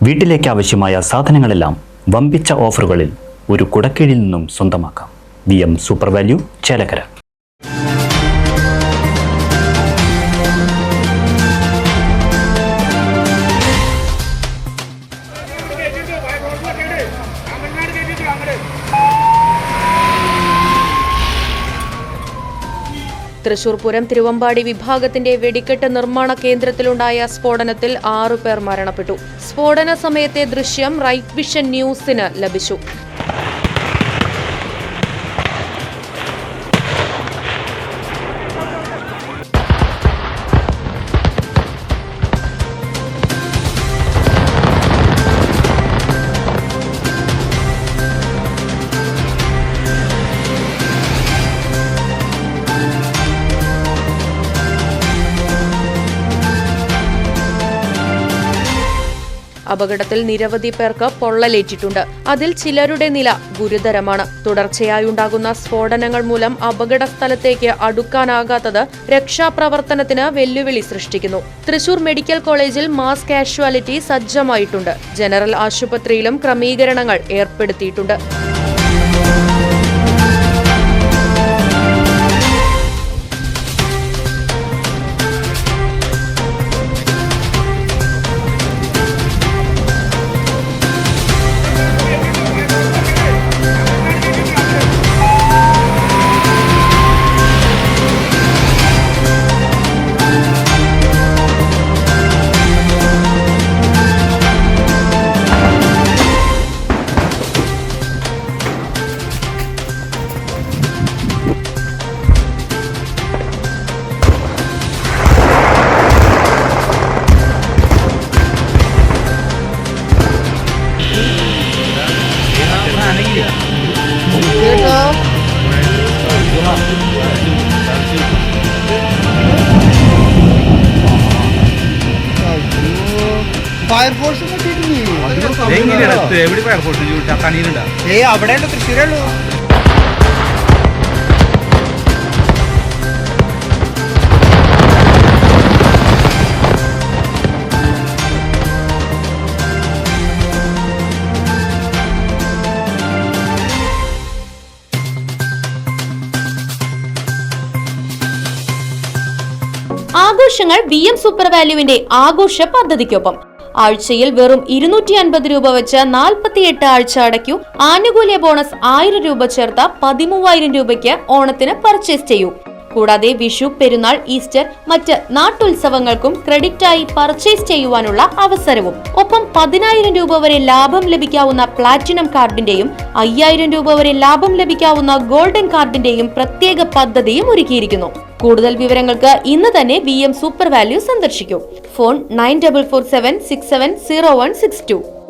വീട്ടിലേക്ക് ആവശ്യമായ സാധനങ്ങളെല്ലാം വമ്പിച്ച ഓഫറുകളിൽ ഒരു കുടക്കീഴിൽ നിന്നും സ്വന്തമാക്കാം. VM super value, Chelakkara. Thrissur Pooram Thiruvambady വിഭാഗത്തിന്റെ വെടിക്കെട്ട് നിർമ്മാണ കേന്ദ്രത്തിലുണ്ടായ സ്ഫോടനത്തിൽ 6 പേർ മരണപ്പെട്ടു. സ്ഫോടന സമയത്തെ ദൃശ്യം റൈറ്റ് വിഷൻ ന്യൂസിന് ലഭിച്ചു. അപകടത്തിൽ നിരവധി പേർക്ക് പൊള്ളലേറ്റിട്ടുണ്ട്. അതിൽ ചിലരുടെ നില ഗുരുതരമാണ്. തുടർച്ചയായുണ്ടാകുന്ന സ്ഫോടനങ്ങൾ മൂലം അപകട സ്ഥലത്തേക്ക് അടുക്കാനാകാത്തത് രക്ഷാപ്രവർത്തനത്തിന് വെല്ലുവിളി സൃഷ്ടിക്കുന്നു. തൃശൂർ മെഡിക്കൽ കോളേജിൽ മാസ് കാഷ്വാലിറ്റി സജ്ജമായിട്ടുണ്ട്. ജനറൽ ആശുപത്രിയിലും ക്രമീകരണങ്ങൾ ഏർപ്പെടുത്തിയിട്ടുണ്ട്. അവിടെ തൃശ്ശൂരുള്ളൂ. ആഘോഷങ്ങൾ VM സൂപ്പർ വാല്യൂവിന്റെ ആഘോഷ പദ്ധതിക്കൊപ്പം ആഴ്ചയിൽ വെറും 250 രൂപ വെച്ച് 48 ആഴ്ച അടയ്ക്കൂ. ആനുകൂല്യ ബോണസ് 1000 രൂപ ചേർത്ത 13000 രൂപയ്ക്ക് ഓണത്തിന് പർച്ചേസ് ചെയ്യൂ. കൂടാതെ വിഷു, പെരുന്നാൾ, ഈസ്റ്റർ, മറ്റ് നാട്ടുത്സവങ്ങൾക്കും ക്രെഡിറ്റായി പർച്ചേസ് ചെയ്യുവാനുള്ള അവസരവും. ഒപ്പം 10000 രൂപ വരെ ലാഭം ലഭിക്കാവുന്ന പ്ലാറ്റിനം കാർഡിന്റെയും 5000 രൂപ വരെ ലാഭം ലഭിക്കാവുന്ന ഗോൾഡൻ കാർഡിന്റെയും പ്രത്യേക പദ്ധതിയും ഒരുക്കിയിരിക്കുന്നു. കൂടുതൽ വിവരങ്ങൾക്ക് ഇന്ന് തന്നെ VM സൂപ്പർ വാല്യൂ സന്ദർശിക്കൂ. ഫോൺ 9447670162.